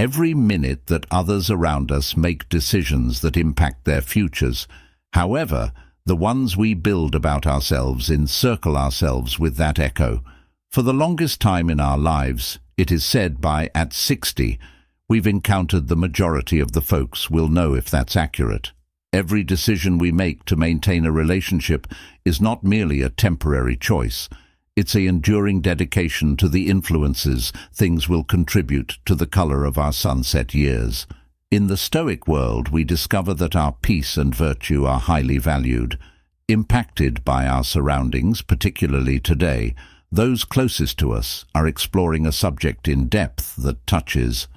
Every minute that others around us make decisions that impact their futures. However, the ones we build about ourselves encircle ourselves with that echo. For the longest time in our lives, it is said at 60, we've encountered the majority of the folks. We'll know if that's accurate. Every decision we make to maintain a relationship is not merely a temporary choice. It's an enduring dedication to the influences things will contribute to the color of our sunset years. In the Stoic world, we discover that our peace and virtue are highly valued. Impacted by our surroundings, particularly today, those closest to us are exploring a subject in depth that touches.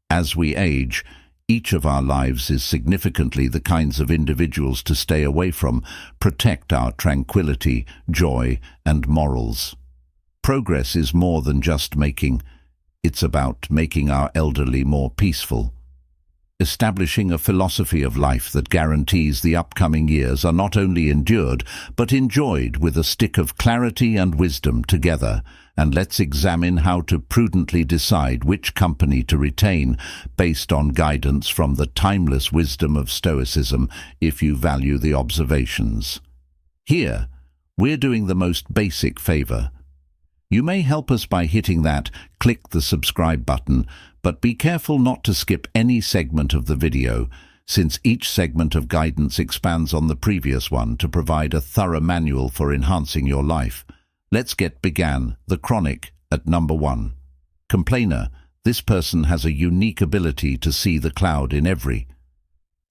As we age, each of our lives is significantly the kinds of individuals to stay away from, protect our tranquility, joy, and morals. Progress is more than just it's about making our elderly more peaceful. Establishing a philosophy of life that guarantees the upcoming years are not only endured, but enjoyed with a stick of clarity and wisdom together. And let's examine how to prudently decide which company to retain based on guidance from the timeless wisdom of Stoicism if you value the observations. Here, we're doing the most basic favor. You may help us by hitting click the subscribe button, but be careful not to skip any segment of the video, since each segment of guidance expands on the previous one to provide a thorough manual for enhancing your life. Let's begin. The chronic at number 1. Complainer. This person has a unique ability to see the cloud in every.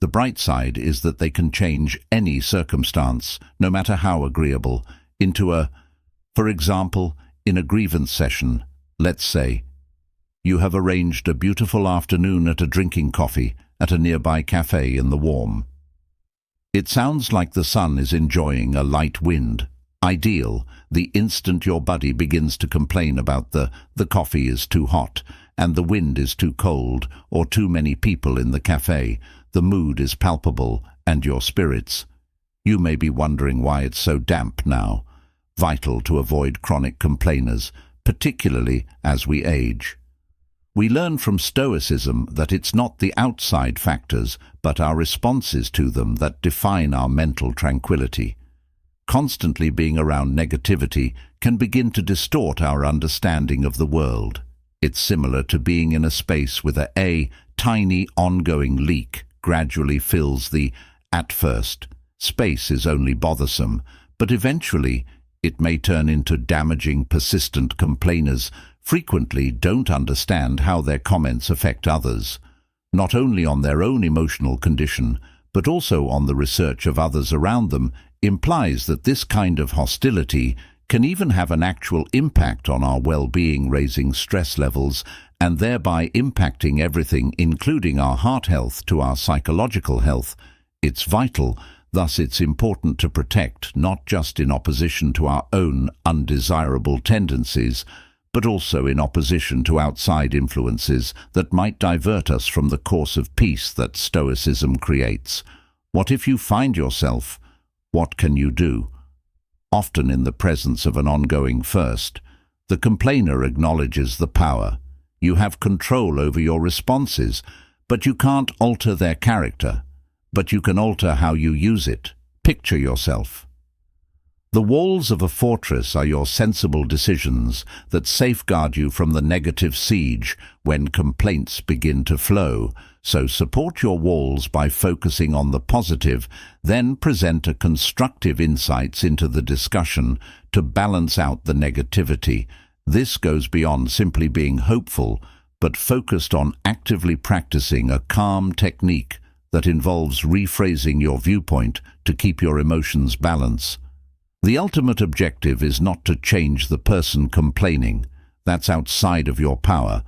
The bright side is that they can change any circumstance, no matter how agreeable, for example, in a grievance session, let's say, you have arranged a beautiful afternoon at a drinking coffee at a nearby cafe in the warm. It sounds like the sun is enjoying a light wind. Ideal, the instant your buddy begins to complain about the coffee is too hot and the wind is too cold or too many people in the cafe, the mood is palpable and your spirits. You may be wondering why it's so damp now. Vital to avoid chronic complainers, particularly as we age. We learn from Stoicism that it's not the outside factors, but our responses to them that define our mental tranquility. Constantly being around negativity can begin to distort our understanding of the world. It's similar to being in a space with a tiny ongoing leak gradually fills at first. Space is only bothersome, but eventually it may turn into damaging, persistent complainers frequently don't understand how their comments affect others, not only on their own emotional condition, but also on the research of others around them, implies that this kind of hostility can even have an actual impact on our well-being, raising stress levels and thereby impacting everything, including our heart health to our psychological health. It's vital, thus it's important to protect, not just in opposition to our own undesirable tendencies, but also in opposition to outside influences that might divert us from the course of peace that Stoicism creates. What if you find yourself? What can you do? Often in the presence of an ongoing first, the complainer acknowledges the power. You have control over your responses, but you can't alter their character. But you can alter how you use it. Picture yourself. The walls of a fortress are your sensible decisions that safeguard you from the negative siege when complaints begin to flow. So support your walls by focusing on the positive, then present a constructive insights into the discussion to balance out the negativity. This goes beyond simply being hopeful, but focused on actively practicing a calm technique that involves rephrasing your viewpoint to keep your emotions balanced. The ultimate objective is not to change the person complaining, that's outside of your power,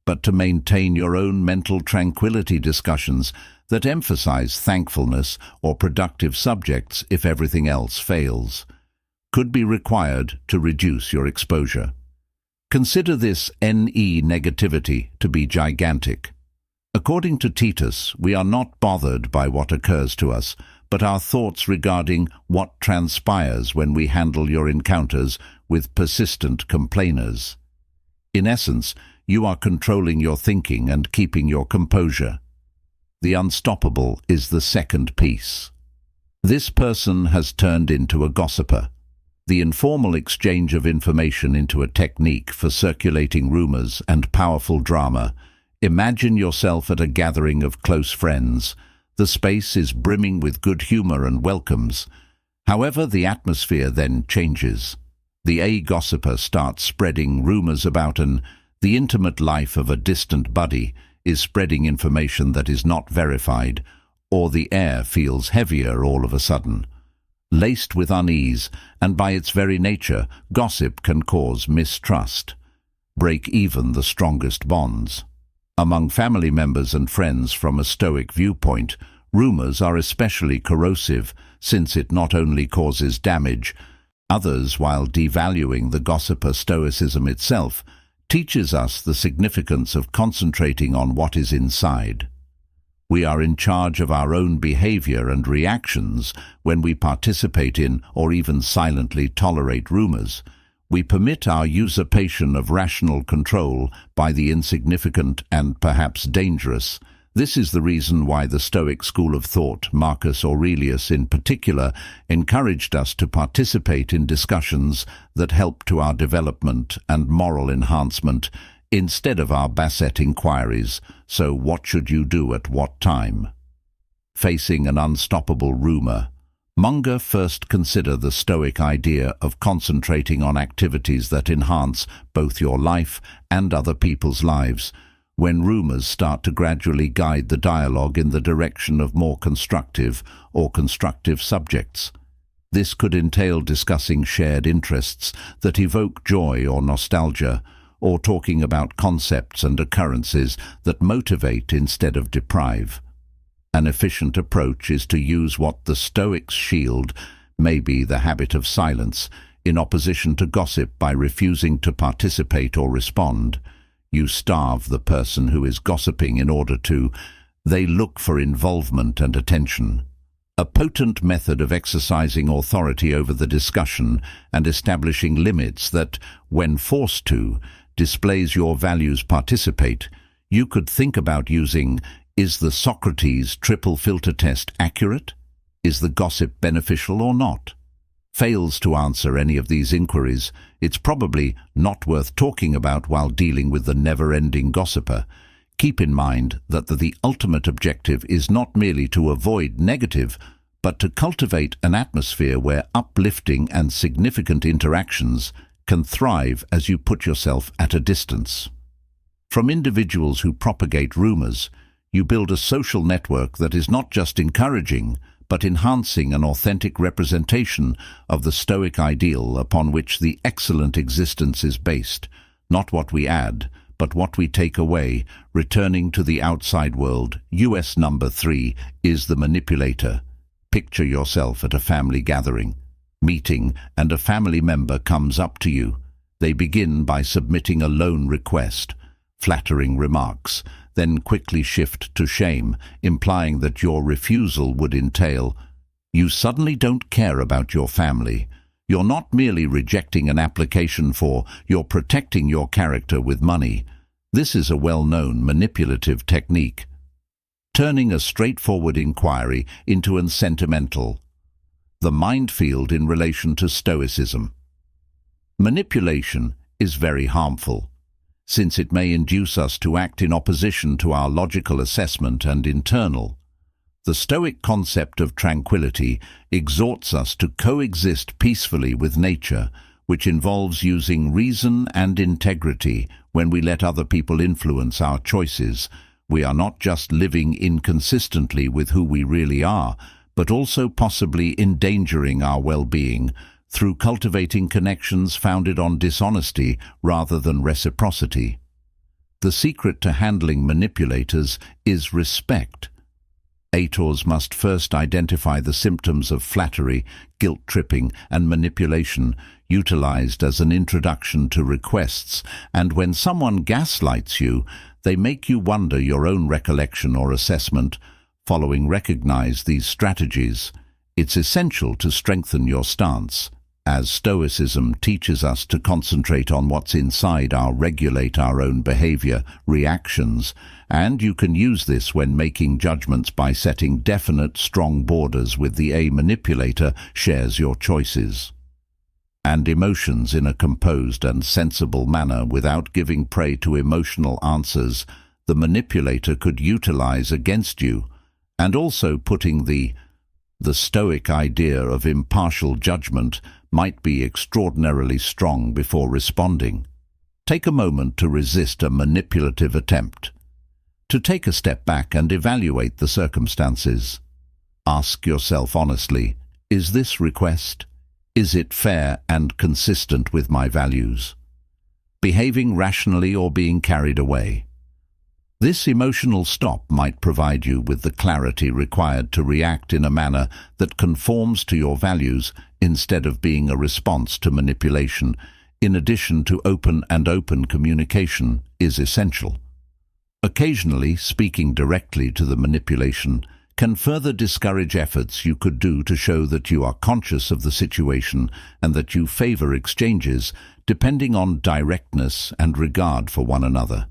but to maintain your own mental tranquility. Discussions that emphasize thankfulness or productive subjects, if everything else fails, could be required to reduce your exposure. Consider this negativity to be gigantic. According to Titus, we are not bothered by what occurs to us, but our thoughts regarding what transpires when we handle your encounters with persistent complainers. In essence, You are controlling your thinking and keeping your composure. The unstoppable is the second piece. This person has turned into a gossiper. The informal exchange of information into a technique for circulating rumors and powerful drama. Imagine yourself at a gathering of close friends. The space is brimming with good humor and welcomes. However, the atmosphere then changes. The gossiper starts spreading rumors about the intimate life of a distant buddy, is spreading information that is not verified, or the air feels heavier all of a sudden. Laced with unease, and by its very nature, gossip can cause mistrust, break even the strongest bonds. Among family members and friends from a Stoic viewpoint, rumors are especially corrosive, since it not only causes damage, others, while devaluing the gossiper. Stoicism itself teaches us the significance of concentrating on what is inside. We are in charge of our own behavior and reactions when we participate in or even silently tolerate rumors. We permit our usurpation of rational control by the insignificant and perhaps dangerous. This is the reason why the Stoic school of thought, Marcus Aurelius in particular, encouraged us to participate in discussions that help to our development and moral enhancement, instead of our basset inquiries. So what should you do at what time? Facing an unstoppable rumor. Munger first consider the Stoic idea of concentrating on activities that enhance both your life and other people's lives. When rumors start to gradually guide the dialogue in the direction of more constructive or constructive subjects. This could entail discussing shared interests that evoke joy or nostalgia, or talking about concepts and occurrences that motivate instead of deprive. An efficient approach is to use what the Stoics shield, maybe the habit of silence, in opposition to gossip by refusing to participate or respond. You starve the person who is gossiping in order to, they look for involvement and attention. A potent method of exercising authority over the discussion and establishing limits that, when forced to, displays your values. Participate. You could think about using, is the Socrates triple filter test accurate? Is the gossip beneficial or not? Fails to answer any of these inquiries, it's probably not worth talking about while dealing with the never-ending gossiper. Keep in mind that the ultimate objective is not merely to avoid negative, but to cultivate an atmosphere where uplifting and significant interactions can thrive as you put yourself at a distance. From individuals who propagate rumors, you build a social network that is not just encouraging, but enhancing an authentic representation of the Stoic ideal upon which the excellent existence is based, not what we add, but what we take away. Returning to the outside world, US number 3 is the manipulator. Picture yourself at a family gathering, meeting, and a family member comes up to you. They begin by submitting a loan request, flattering remarks, then quickly shift to shame, implying that your refusal would entail, you suddenly don't care about your family. You're not merely rejecting an application for, you're protecting your character with money. This is a well-known manipulative technique. Turning a straightforward inquiry into an sentimental. The minefield in relation to Stoicism. Manipulation is very harmful, since it may induce us to act in opposition to our logical assessment and internal. The Stoic concept of tranquility exhorts us to coexist peacefully with nature, which involves using reason and integrity. When we let other people influence our choices, we are not just living inconsistently with who we really are, but also possibly endangering our well-being through cultivating connections founded on dishonesty rather than reciprocity. The secret to handling manipulators is respect. Aetors must first identify the symptoms of flattery, guilt-tripping, and manipulation utilized as an introduction to requests, and when someone gaslights you, they make you wonder your own recollection or assessment. Recognize these strategies. It's essential to strengthen your stance. as Stoicism teaches us to concentrate on what's inside regulate our own behavior, reactions, and you can use this when making judgments by setting definite, strong borders with the manipulator shares your choices and emotions in a composed and sensible manner without giving prey to emotional answers the manipulator could utilize against you, and also putting the Stoic idea of impartial judgment might be extraordinarily strong before responding. Take a moment to resist a manipulative attempt. To take a step back and evaluate the circumstances. Ask yourself honestly, is this request? Is it fair and consistent with my values? Behaving rationally or being carried away? This emotional stop might provide you with the clarity required to react in a manner that conforms to your values instead of being a response to manipulation. In addition to open communication is essential. Occasionally, speaking directly to the manipulation can further discourage efforts you could do to show that you are conscious of the situation and that you favor exchanges depending on directness and regard for one another.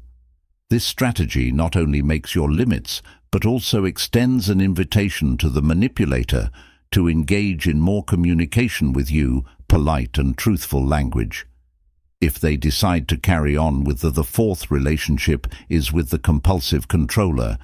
This strategy not only makes your limits, but also extends an invitation to the manipulator to engage in more communication with you, polite and truthful language. If they decide to carry on with the fourth relationship is with the compulsive controller,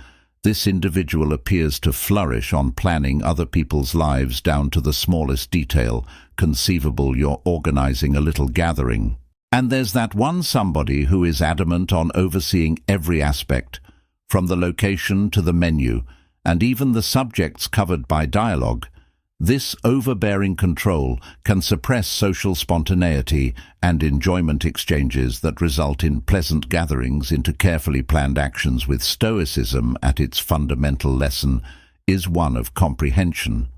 this individual appears to flourish on planning other people's lives down to the smallest detail conceivable. You're organizing a little gathering. And there's that one somebody who is adamant on overseeing every aspect, from the location to the menu, and even the subjects covered by dialogue. This overbearing control can suppress social spontaneity and enjoyment exchanges that result in pleasant gatherings into carefully planned actions. With Stoicism at its fundamental lesson is one of comprehension.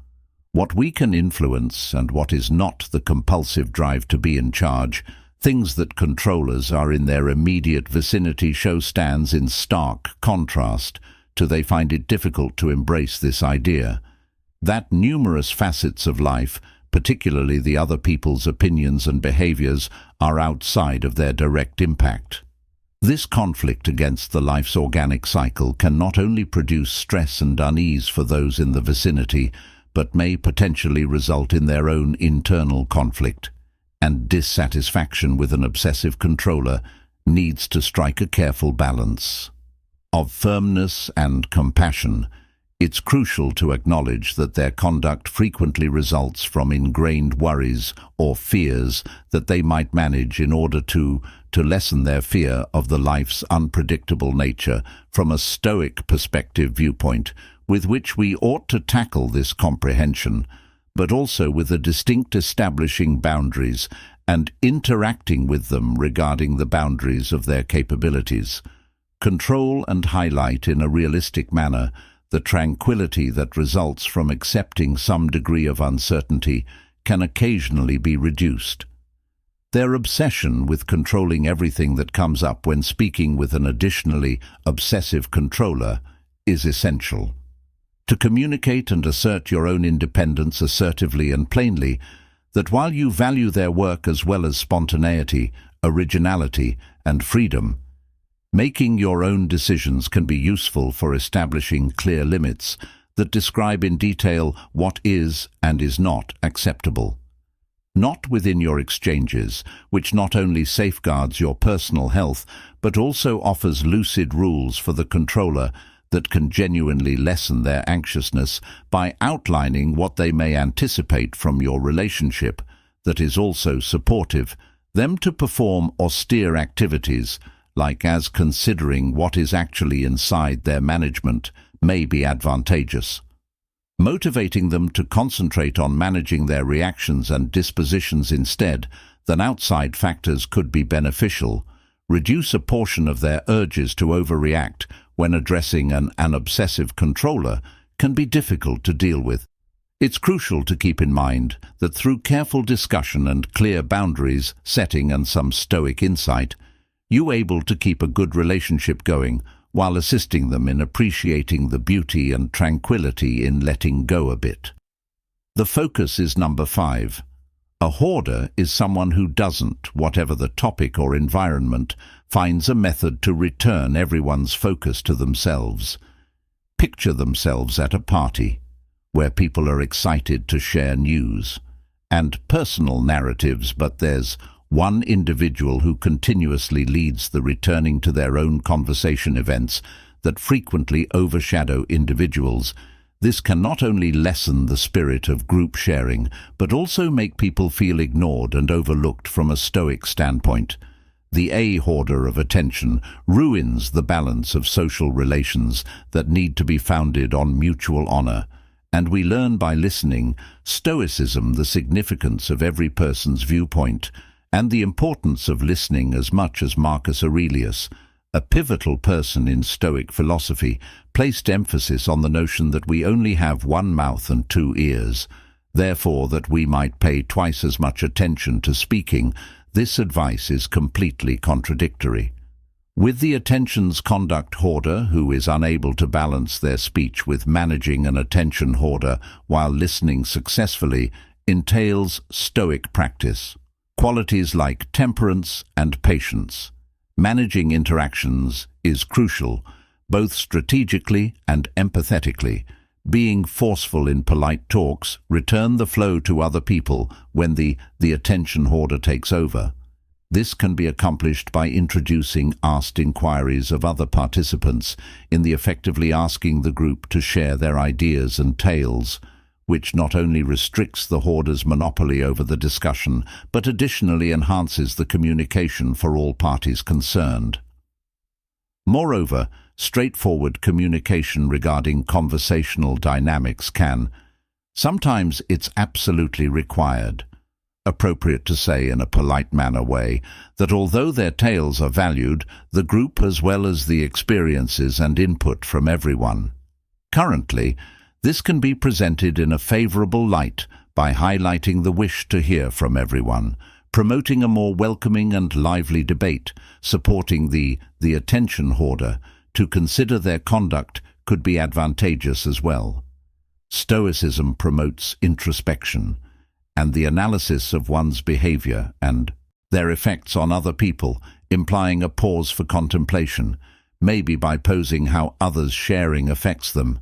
What we can influence and what is not the compulsive drive to be in charge. Things that controllers are in their immediate vicinity stands in stark contrast to they find it difficult to embrace this idea. That numerous facets of life, particularly the other people's opinions and behaviors, are outside of their direct impact. This conflict against the life's organic cycle can not only produce stress and unease for those in the vicinity, but may potentially result in their own internal conflict. And dissatisfaction with an obsessive controller needs to strike a careful balance of firmness and compassion. It's crucial to acknowledge that their conduct frequently results from ingrained worries or fears that they might manage in order to lessen their fear of the life's unpredictable nature. From a Stoic perspective viewpoint, with which we ought to tackle this comprehension, but also with a distinct establishing boundaries and interacting with them regarding the boundaries of their capabilities. Control and highlight in a realistic manner the tranquility that results from accepting some degree of uncertainty can occasionally be reduced. Their obsession with controlling everything that comes up when speaking with an additionally obsessive controller is essential. To communicate and assert your own independence assertively and plainly, that while you value their work as well as spontaneity, originality, and freedom, making your own decisions can be useful for establishing clear limits that describe in detail what is and is not acceptable. Not within your exchanges, which not only safeguards your personal health, but also offers lucid rules for the controller that can genuinely lessen their anxiousness by outlining what they may anticipate from your relationship that is also supportive, them to perform austere activities, like as considering what is actually inside their management, may be advantageous. Motivating them to concentrate on managing their reactions and dispositions instead than outside factors could be beneficial. Reduce a portion of their urges to overreact when addressing an obsessive controller can be difficult to deal with. It's crucial to keep in mind that through careful discussion and clear boundaries setting and some Stoic insight, you're able to keep a good relationship going while assisting them in appreciating the beauty and tranquility in letting go a bit. The focus is number 5. A hoarder is someone who doesn't, whatever the topic or environment, finds a method to return everyone's focus to themselves. Picture themselves at a party, where people are excited to share news and personal narratives, but there's one individual who continuously leads the returning to their own conversation events that frequently overshadow individuals. This can not only lessen the spirit of group sharing, but also make people feel ignored and overlooked from a Stoic standpoint. The hoarder of attention ruins the balance of social relations that need to be founded on mutual honor. And we learn by listening, Stoicism, the significance of every person's viewpoint, and the importance of listening as much as Marcus Aurelius, a pivotal person in Stoic philosophy, placed emphasis on the notion that we only have one mouth and two ears. Therefore, that we might pay twice as much attention to speaking. This advice is completely contradictory. With the attention's conduct hoarder who is unable to balance their speech with managing an attention hoarder while listening successfully entails Stoic practice. Qualities like temperance and patience. Managing interactions is crucial, both strategically and empathetically. Being forceful in polite talks, return the flow to other people when the attention hoarder takes over. This can be accomplished by introducing asked inquiries of other participants in the effectively asking the group to share their ideas and tales, which not only restricts the hoarder's monopoly over the discussion, but additionally enhances the communication for all parties concerned. Moreover, straightforward communication regarding conversational dynamics sometimes it's absolutely required. Appropriate to say in a polite manner way that although their tales are valued, the group as well as the experiences and input from everyone. Currently, this can be presented in a favorable light by highlighting the wish to hear from everyone, promoting a more welcoming and lively debate, supporting the attention hoarder to consider their conduct could be advantageous as well. Stoicism promotes introspection and the analysis of one's behavior and their effects on other people, implying a pause for contemplation, maybe by posing how others' sharing affects them.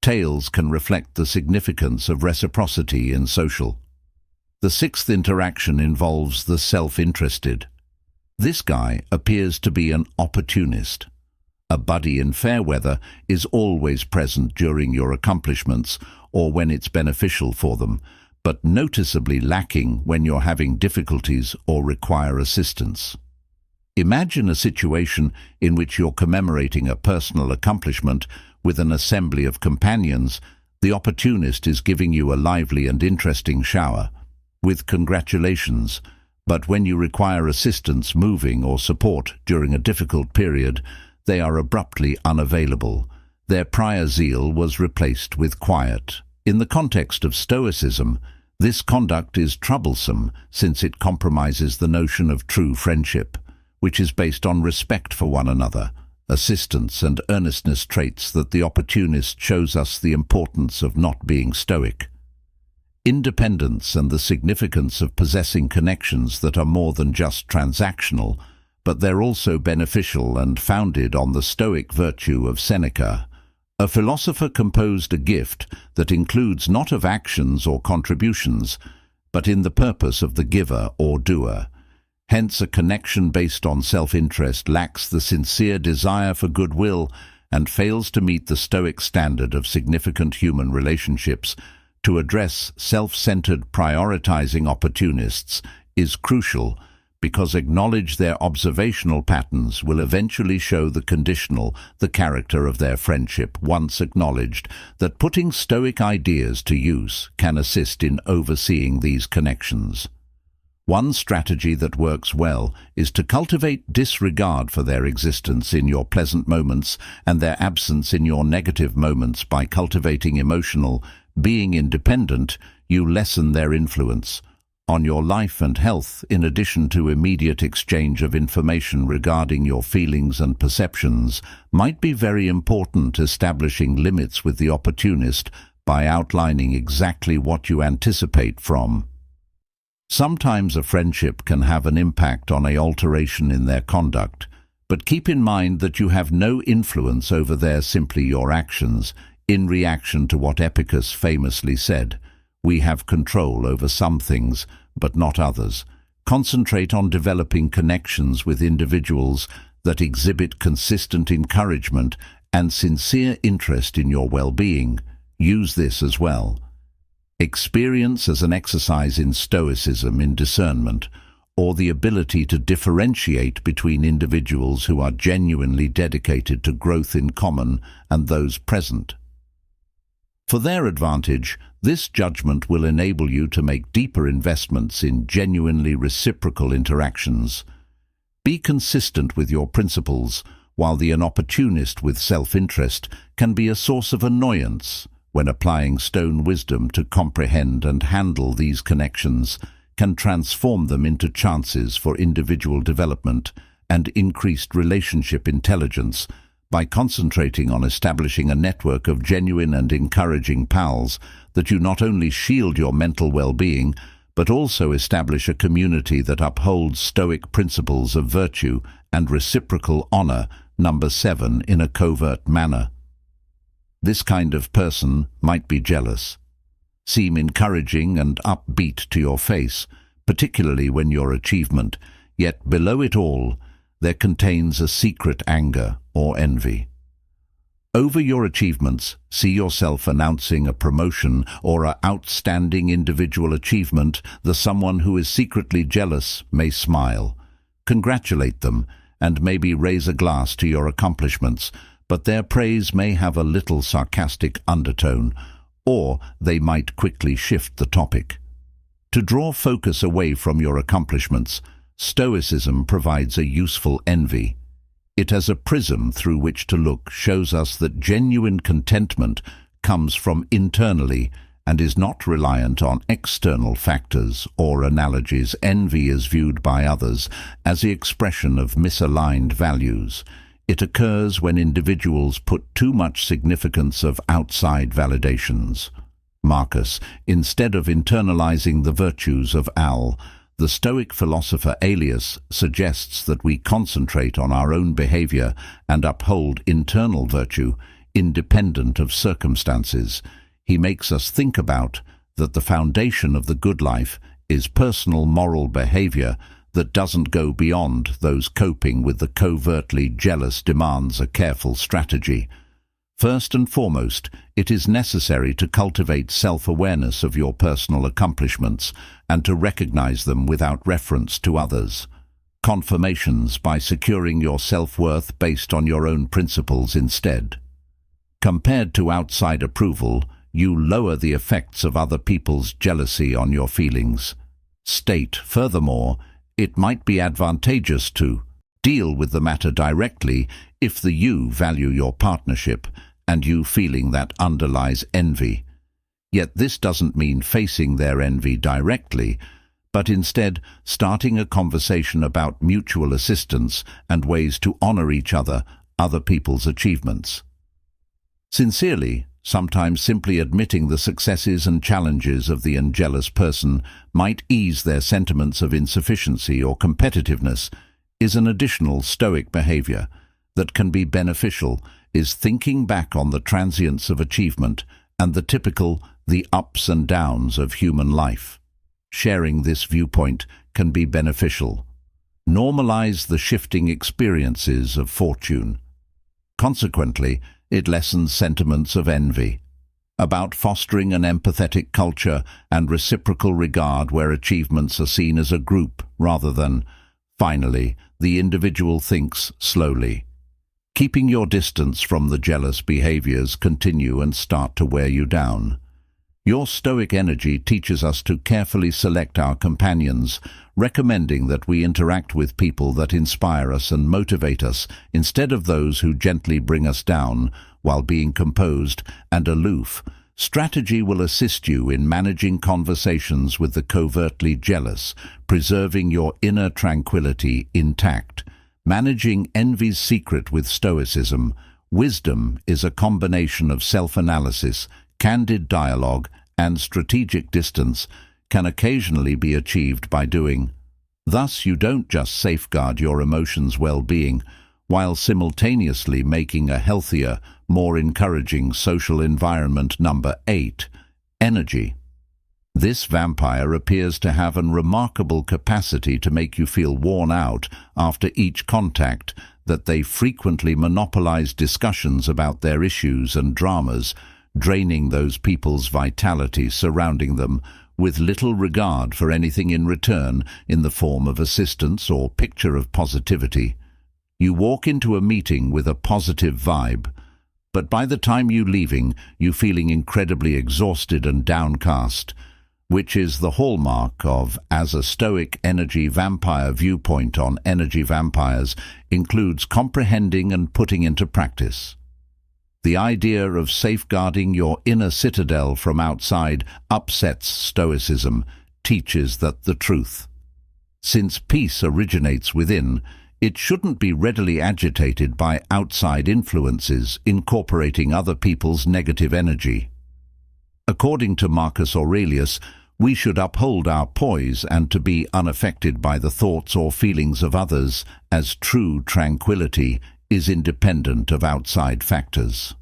Tales can reflect the significance of reciprocity in social. The sixth interaction involves the self-interested. This guy appears to be an opportunist. A buddy in fair weather is always present during your accomplishments or when it's beneficial for them, but noticeably lacking when you're having difficulties or require assistance. Imagine a situation in which you're commemorating a personal accomplishment with an assembly of companions. The opportunist is giving you a lively and interesting shower with congratulations, but when you require assistance moving or support during a difficult period, they are abruptly unavailable. Their prior zeal was replaced with quiet. In the context of Stoicism, this conduct is troublesome since it compromises the notion of true friendship, which is based on respect for one another, assistance and earnestness, traits that the opportunist shows us the importance of not being stoic. Independence and the significance of possessing connections that are more than just transactional, but they're also beneficial and founded on the Stoic virtue of Seneca. A philosopher composed a gift that includes not of actions or contributions, but in the purpose of the giver or doer. Hence, a connection based on self-interest lacks the sincere desire for goodwill and fails to meet the Stoic standard of significant human relationships. To address self-centered prioritizing opportunists is crucial, because acknowledge their observational patterns will eventually show the character of their friendship. Once acknowledged, that putting Stoic ideas to use can assist in overseeing these connections. One strategy that works well is to cultivate disregard for their existence in your pleasant moments and their absence in your negative moments. By cultivating emotional being independent, you lessen their influence on your life and health. In addition to immediate exchange of information regarding your feelings and perceptions, might be very important. Establishing limits with the opportunist by outlining exactly what you anticipate from Sometimes a friendship can have an impact on an alteration in their conduct, but keep in mind that you have no influence over their, simply your actions. In reaction to what Epicurus famously said, "We have control over some things, but not others." Concentrate on developing connections with individuals that exhibit consistent encouragement and sincere interest in your well-being. Use this as well. Experience as an exercise in Stoicism in discernment, or the ability to differentiate between individuals who are genuinely dedicated to growth in common and those present. For their advantage, this judgment will enable you to make deeper investments in genuinely reciprocal interactions. Be consistent with your principles, while an opportunist with self-interest can be a source of annoyance. When applying Stoic wisdom to comprehend and handle these connections, can transform them into chances for individual development and increased relationship intelligence. By concentrating on establishing a network of genuine and encouraging pals, that you not only shield your mental well-being, but also establish a community that upholds Stoic principles of virtue and reciprocal honor. Number 7, in a covert manner. This kind of person might be jealous. Seem encouraging and upbeat to your face, particularly when your achievement, yet below it all, there contains a secret anger or envy. Over your achievements, see yourself announcing a promotion or an outstanding individual achievement. Someone who is secretly jealous may smile, congratulate them, and maybe raise a glass to your accomplishments, but their praise may have a little sarcastic undertone, or they might quickly shift the topic. To draw focus away from your accomplishments, Stoicism provides a useful envy. It as a prism through which to look shows us that genuine contentment comes from internally and is not reliant on external factors or analogies. Envy is viewed by others as the expression of misaligned values. It occurs when individuals put too much significance of outside validations. Marcus, instead of internalizing the virtues of the Stoic philosopher Aelius suggests that we concentrate on our own behavior and uphold internal virtue, independent of circumstances. He makes us think about that the foundation of the good life is personal moral behavior that doesn't go beyond those. Coping with the covertly jealous demands a careful strategy. First and foremost, it is necessary to cultivate self-awareness of your personal accomplishments and to recognize them without reference to others. Confirmations by securing your self-worth based on your own principles instead. Compared to outside approval, you lower the effects of other people's jealousy on your feelings. Furthermore, it might be advantageous to deal with the matter directly if you value your partnership and you feeling that underlies envy. Yet this doesn't mean facing their envy directly, but instead starting a conversation about mutual assistance and ways to honor other people's achievements. Sincerely, sometimes simply admitting the successes and challenges of the jealous person might ease their sentiments of insufficiency or competitiveness, is an additional Stoic behavior that can be beneficial. Is thinking back on the transience of achievement and the ups and downs of human life. Sharing this viewpoint can be beneficial. Normalize the shifting experiences of fortune. Consequently, it lessens sentiments of envy. About fostering an empathetic culture and reciprocal regard where achievements are seen as a group rather than, finally, the individual thinks slowly. Keeping your distance from the jealous behaviors continue and start to wear you down. Your Stoic energy teaches us to carefully select our companions, recommending that we interact with people that inspire us and motivate us instead of those who gently bring us down while being composed and aloof. Strategy will assist you in managing conversations with the covertly jealous, preserving your inner tranquility intact. Managing envy's secret with Stoicism. Wisdom is a combination of self-analysis, candid dialogue, and strategic distance. can occasionally be achieved by doing. Thus, you don't just safeguard your emotions' well-being, while simultaneously making a healthier, more encouraging social environment. Number 8. Energy. This vampire appears to have a remarkable capacity to make you feel worn out after each contact, that they frequently monopolize discussions about their issues and dramas, draining those people's vitality surrounding them, with little regard for anything in return in the form of assistance or picture of positivity. You walk into a meeting with a positive vibe, but by the time you're leaving, you're feeling incredibly exhausted and downcast, which is the hallmark of, as a Stoic energy vampire viewpoint on energy vampires includes comprehending and putting into practice. The idea of safeguarding your inner citadel from outside upsets Stoicism, teaches that the truth. Since peace originates within, it shouldn't be readily agitated by outside influences incorporating other people's negative energy. According to Marcus Aurelius, we should uphold our poise and to be unaffected by the thoughts or feelings of others, as true tranquility is independent of outside factors,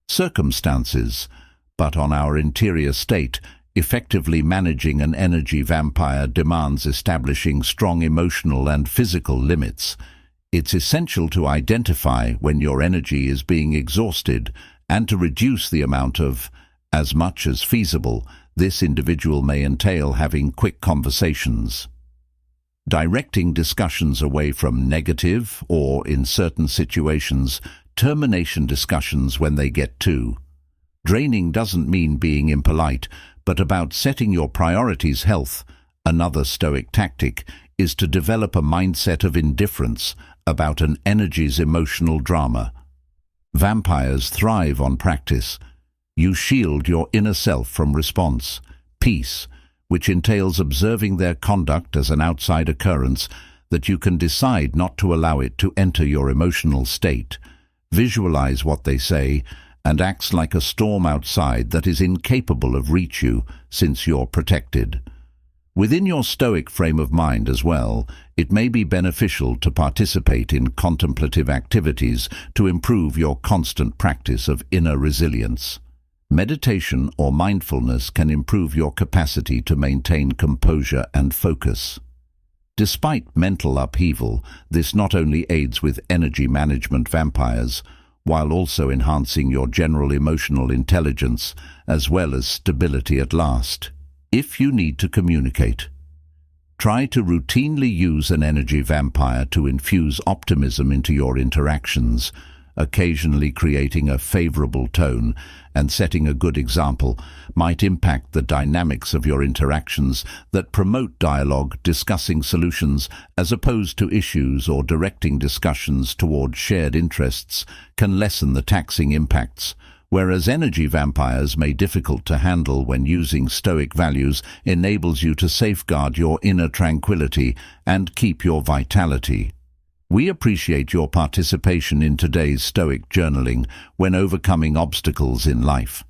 circumstances, but on our interior state. Effectively managing an energy vampire demands establishing strong emotional and physical limits. It's essential to identify when your energy is being exhausted and to reduce the amount of, as much as feasible. This individual may entail having quick conversations, directing discussions away from negative or, in certain situations, termination discussions when they get too draining. Doesn't mean being impolite, but about setting your priorities. Health. Another Stoic tactic is to develop a mindset of indifference about an energy's emotional drama. Vampires thrive on practice. You shield your inner self from response. Peace, which entails observing their conduct as an outside occurrence, that you can decide not to allow it to enter your emotional state. Visualize what they say, and acts like a storm outside that is incapable of reach you, since you're protected. Within your Stoic frame of mind as well, it may be beneficial to participate in contemplative activities to improve your constant practice of inner resilience. Meditation or mindfulness can improve your capacity to maintain composure and focus. Despite mental upheaval, this not only aids with energy management vampires, while also enhancing your general emotional intelligence as well as stability at last. If you need to communicate, try to routinely use an energy vampire to infuse optimism into your interactions, occasionally creating a favorable tone and setting a good example might impact the dynamics of your interactions that promote dialogue, discussing solutions as opposed to issues, or directing discussions toward shared interests can lessen the taxing impacts, whereas energy vampires may be difficult to handle. When using Stoic values enables you to safeguard your inner tranquility and keep your vitality. We appreciate your participation in today's Stoic journaling when overcoming obstacles in life.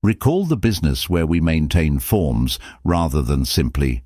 Recall the business where we maintain forms rather than simply